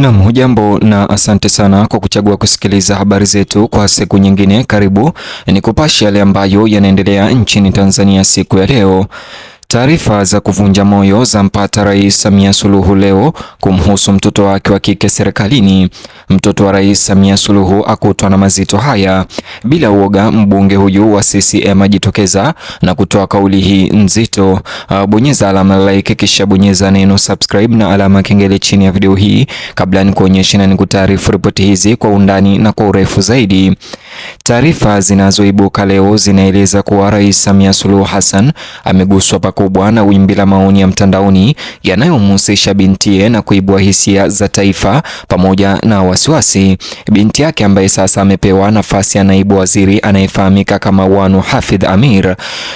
Naam, hujambo na asante sana kwa kuchagua kusikiliza habari zetu kwa siku nyingine. Karibu ni kupasha yale ambayo yanaendelea nchini Tanzania siku ya leo. Taarifa za kuvunja moyo zampata Rais Samia Suluhu leo kumhusu mtoto wake wa kike serikalini. Mtoto wa Rais Samia Suluhu akutwa na mazito haya. Bila uoga, mbunge huyu wa CCM ajitokeza na kutoa kauli hii nzito. Bonyeza alama like kisha bonyeza neno subscribe na alama kengele chini ya video hii kabla ni kuonyesha na nikutaarifu ripoti hizi kwa undani na kwa urefu zaidi. Taarifa zinazoibuka leo zinaeleza kuwa Rais Samia Suluhu Hassan ameguswa pakubwa na wimbi la maoni ya mtandaoni yanayomhusisha bintiye na kuibua hisia za taifa pamoja na wasiwasi. Binti yake ambaye sasa amepewa nafasi ya naibu waziri anayefahamika kama Wanu Hafidh Amir.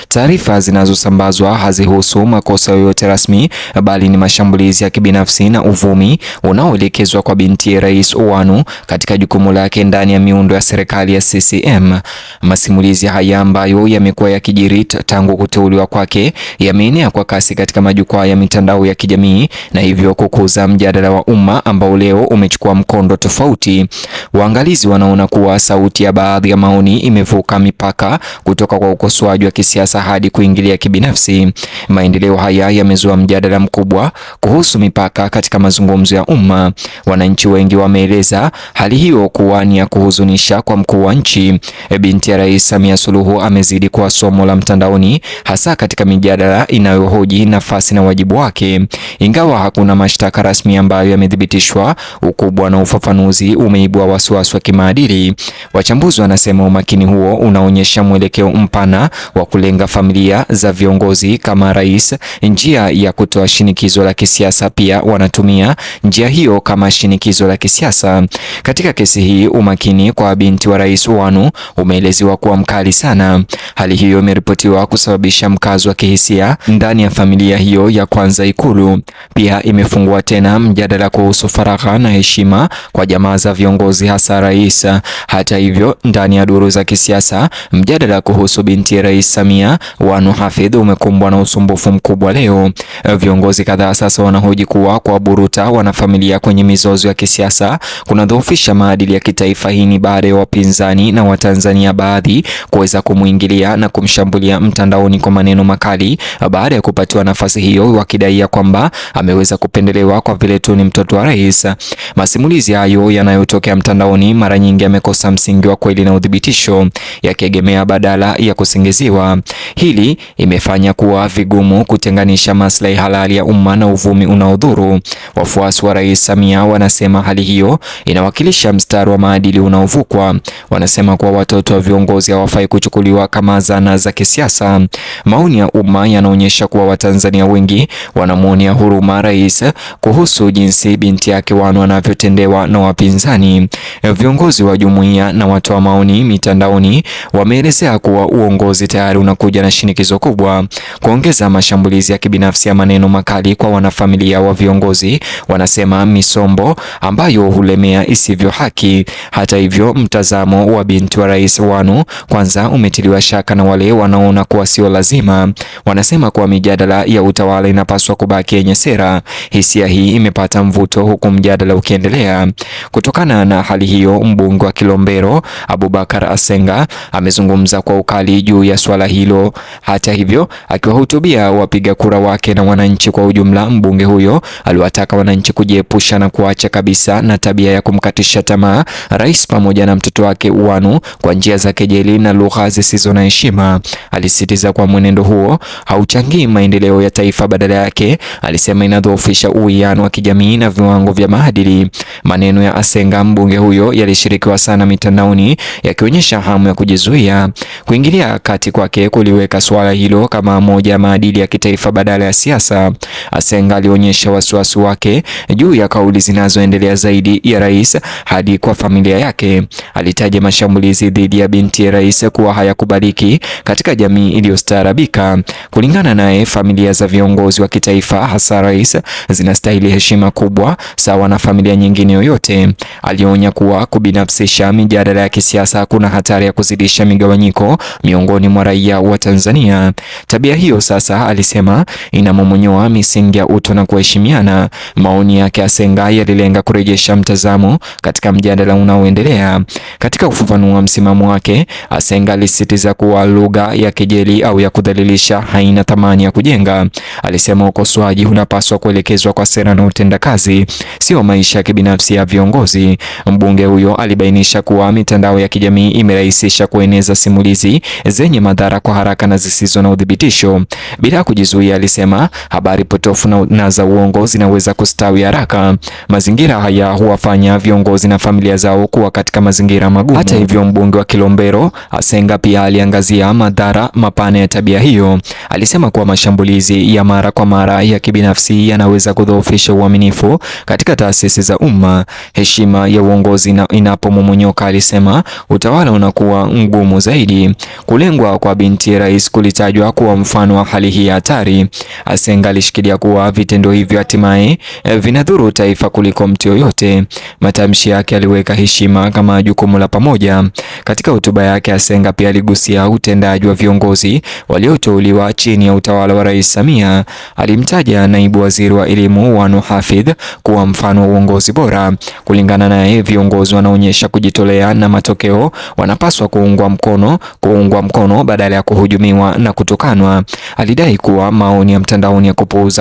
Taarifa zinazosambazwa hazihusu makosa yoyote rasmi, bali ni mashambulizi ya kibinafsi na uvumi unaoelekezwa kwa binti Rais Wanu katika jukumu lake ndani ya miundo ya serikali ya CCM. Masimulizi haya ambayo yamekuwa yakijiri tangu kuteuliwa kwake yameenea kwa kasi katika majukwaa ya mitandao ya kijamii na hivyo kukuza mjadala wa umma ambao leo umechukua mkondo tofauti. Waangalizi wanaona kuwa sauti ya baadhi ya maoni imevuka mipaka kutoka kwa ukosoaji wa kisiasa hadi kuingilia kibinafsi. Maendeleo haya yamezua mjadala mkubwa kuhusu mipaka katika mazungumzo ya umma. Wananchi wengi wameeleza hali hiyo kuwa ni ya kuhuzunisha kwa mkuu wa nchi. Binti ya Rais Samia Suluhu amezidi kuwa somo la mtandaoni, hasa katika mijadala inayohoji nafasi na wajibu wake. Ingawa hakuna mashtaka rasmi ambayo yamethibitishwa, ukubwa na ufafanuzi umeibua wasiwasi wa kimaadili. Wachambuzi wanasema umakini huo unaonyesha mwelekeo mpana wa kulenga familia za viongozi kama rais, njia ya kutoa shinikizo la kisiasa. Pia wanatumia njia hiyo kama shinikizo la kisiasa. Katika kesi hii, umakini kwa binti wa Rais Wanu umeelezewa kuwa mkali sana. Hali hiyo imeripotiwa kusababisha mkazo wa kihisia ndani ya familia hiyo ya kwanza Ikulu. Pia imefungua tena mjadala kuhusu faragha na heshima kwa jamaa za viongozi, hasa rais. Hata hivyo, ndani ya duru za kisiasa, mjadala kuhusu binti ya Rais Samia Wanu Hafidh umekumbwa na usumbufu mkubwa leo. Viongozi kadhaa sasa wanahoji kuwa kuwaburuta wanafamilia kwenye mizozo ya kisiasa kunadhoofisha maadili ya kitaifa. Hii ni baada ya wapinzani na Watanzania baadhi kuweza kumuingilia na kumshambulia mtandaoni kwa maneno makali baada ya kupatiwa nafasi hiyo, wakidai kwamba ameweza kupendelewa kwa vile tu ni mtoto wa rais. Masimulizi hayo yanayotokea mtandaoni mara nyingi yamekosa msingi wa kweli na udhibitisho, yakiegemea badala ya kusingiziwa. Hili imefanya kuwa vigumu kutenganisha maslahi halali ya umma na uvumi unaodhuru. Wafuasi wa Rais Samia wanasema hali hiyo inawakilisha mstari wa maadili unaovukwa. Wanasema kuwa watoto wa viongozi hawafai kuchukuliwa kama zana za kisiasa. Maoni ya umma yanaonyesha kuwa Watanzania wengi wanamuonea huruma rais kuhusu jinsi binti yake Wanu anavyotendewa na wapinzani. Viongozi wa jumuiya na watoa maoni mitandaoni wameelezea kuwa uongozi tayari unakuja na shinikizo kubwa kuongeza mashambulizi ya kibinafsi ya maneno makali kwa wanafamilia wa viongozi. Wanasema misombo ambayo hulemea isivyo haki. Hata hivyo, mtazamo wa binti wa Rais Wanu kwanza umetiliwa shaka na wale wanaona kuwa sio lazima. Wanasema kuwa mijadala ya utawala inapaswa kubaki yenye sera. Hisia hii imepata mvuto huku mjadala ukiendelea. Kutokana na hali hiyo, mbunge wa Kilombero Abubakar Asenga amezungumza kwa ukali juu ya swala hilo. Hata hivyo, akiwahutubia wapiga kura wake na wananchi kwa ujumla, mbunge huyo aliwataka wananchi kujiepusha na kuacha kabisa na tabia ya kumkatisha tamaa rais pamoja na mtoto wake Wanu kwa njia za kejeli na lugha zisizo na heshima. Alisisitiza kwa mwenendo huo hauchangii maendeleo ya taifa, badala yake alisema inadhoofisha uwiano wa kijamii na viwango vya maadili. Maneno ya Asenga, mbunge huyo, yalishirikiwa sana mitandaoni, yakionyesha hamu ya kujizuia. Kuingilia kati kwake kuliweka swala hilo kama moja ya maadili ya kitaifa badala ya siasa. Asenga alionyesha wasiwasi wake juu ya kauli zinazoendelea zaidi ya rais hadi kwa familia yake. Alitaja mashambulizi mashambulizi dhidi ya binti rais kuwa hayakubaliki katika jamii iliyostaarabika. Kulingana naye, familia za viongozi wa kitaifa hasa rais zinastahili heshima kubwa sawa na familia nyingine yoyote. Alionya kuwa kubinafsisha mijadala ya kisiasa kuna hatari ya kuzidisha migawanyiko miongoni mwa raia wa Tanzania. Tabia hiyo sasa, alisema, inamomonyoa misingi ya utu na kuheshimiana. Maoni yake Asenga yalilenga kurejesha mtazamo katika mjadala unaoendelea. Katika kufafanua msimamo wake, Asenga alisisitiza kuwa lugha ya kejeli au ya kudhalilisha haina thamani ya kujenga. Alisema ukosoaji unapaswa kuelekezwa kwa sera na utendakazi, sio maisha ya kibinafsi ya viongozi. Mbunge huyo alibainisha kuwa mitandao ya kijamii imerahisisha kueneza simulizi zenye madhara kwa haraka na zisizo na udhibitisho. Bila kujizuia, alisema habari potofu na za uongo zinaweza kustawi haraka. Mazingira haya huwafanya viongozi na familia zao kuwa katika mazingira magumu. Hata hivyo, mbunge wa Kilombero Asenga pia aliangazia madhara mapana ya tabia hiyo. Alisema kuwa mashambulizi ya mara kwa mara ya kibinafsi yanaweza kudhoofisha uaminifu katika taasisi za umma. Heshima ya uongozi inapomomonyoka, alisema, utawala unakuwa mgumu zaidi. Kulengwa kwa binti rais kulitajwa kuwa mfano wa hali hii hatari. Asenga alishikilia kuwa vitendo hivyo hatimaye vinadhuru taifa kuliko mtu yoyote. Matamshi yake aliweka heshima kama jukumu la pamoja. Katika hotuba yake, Asenga pia aligusia utendaji wa viongozi walioteuliwa chini ya utawala wa Rais Samia. Alimtaja naibu waziri wa elimu Wanu Hafidh kuwa mfano wa uongozi bora. Kulingana naye, viongozi wanaonyesha kujitolea na matokeo wanapaswa kuungwa mkono badala ya kuhujumiwa na kutukanwa. Alidai kuwa maoni ya mtandaoni ya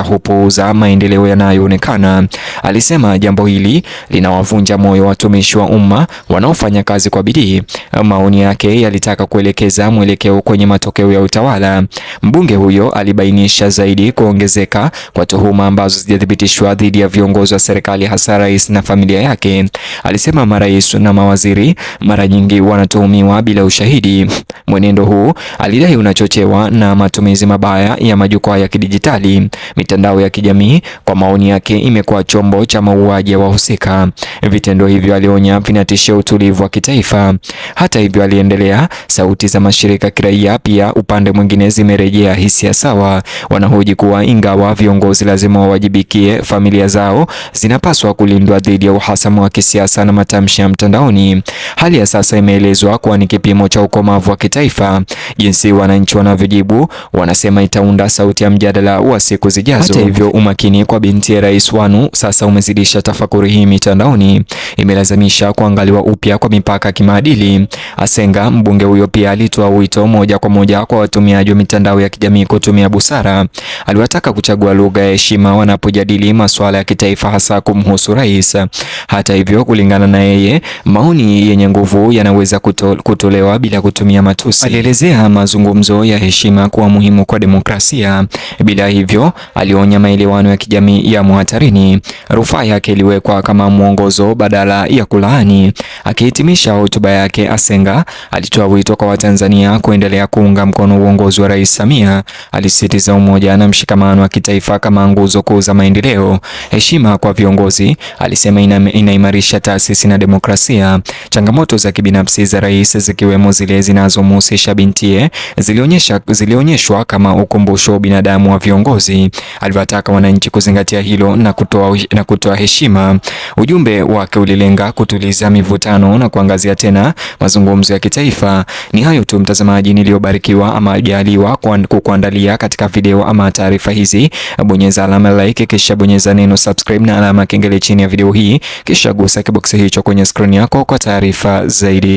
hupuuza maendeleo yanayoonekana. Alisema jambo hili linawavunja moyo watumishi wa umma wanaofanya kazi kwa bidii. Maoni yake yalitaka kuelekeza mwelekeo kwenye matokeo ya utawala. Mbunge huyo alibainisha zaidi kuongezeka kwa tuhuma ambazo hazijathibitishwa dhidi ya viongozi wa serikali hasa rais na familia yake. Alisema marais na mawaziri mara nyingi wanatuhumiwa bila ushahidi. Mwenendo huu, alidai, unachochewa na matumizi mabaya ya majukwaa ya kidijitali. Mitandao ya kijamii, kwa maoni yake, imekuwa chombo cha mauaji ya wahusika. Vitendo hivyo, alionya, vinatishia utulivu wa kitaifa. Hata hivyo, aliendelea, sauti za mashirika kiraia pia upande mwingine zimerejea hisia sawa. Wanahoji kuwa ingawa viongozi lazima wawajibikie familia zao, zinapaswa kulindwa dhidi ya uhasama wa kisiasa na matamshi ya mtandaoni. Hali ya sasa imeelezwa kuwa ni kipimo cha ukomavu wa kitaifa. Jinsi wananchi wanavyojibu, wanasema, itaunda sauti ya mjadala wa siku zijazo. Hata hivyo, umakini kwa binti ya rais Wanu sasa umezidisha tafakuri hii mitandaoni. Imelazimisha kuangaliwa upya kwa mipaka kimaadili. Asenga, mbunge huyo, pia alitoa wito moja kwa moja kwa watumiaji wa mitandao ya kijamii kutumia busara. Aliwataka kuchagua lugha ya heshima wanapojadili masuala ya kitaifa, hasa kumhusu rais. Hata hivyo, kulingana na yeye, maoni yenye nguvu yanaweza kutolewa bila kutumia matusi. Alielezea mazungumzo ya heshima kuwa muhimu kwa demokrasia. Bila hivyo, alionya maelewano ya kijamii ya hatarini. Rufaa yake iliwekwa kama mwongozo badala ya kulaani. Akihitimisha hotuba yake, Asenga alitoa wito kwa Watanzania kuendelea kuunga mkono uongozi wa Rais Samia. Alisisitiza umoja na mshikamano wa kitaifa kama nguzo kuu za maendeleo. Heshima kwa viongozi, alisema, inaimarisha taasisi na demokrasia. Changamoto za kibinafsi za rais, zikiwemo zile zinazomhusisha bintie, zilionyeshwa kama ukumbusho wa binadamu wa viongozi. Aliwataka wananchi kuzingatia hilo na kutoa heshima. Ujumbe wake ulilenga kutuliza mivutano na kuangazia tena mazungumzo ya kitaifa. Ni hayo tu mtazamaji niliyobarikiwa ama jaliwa kukuandalia katika video ama taarifa hizi. Bonyeza alama like, kisha bonyeza neno subscribe na alama kengele chini ya video hii, kisha gusa kiboksi hicho kwenye screen yako kwa taarifa zaidi.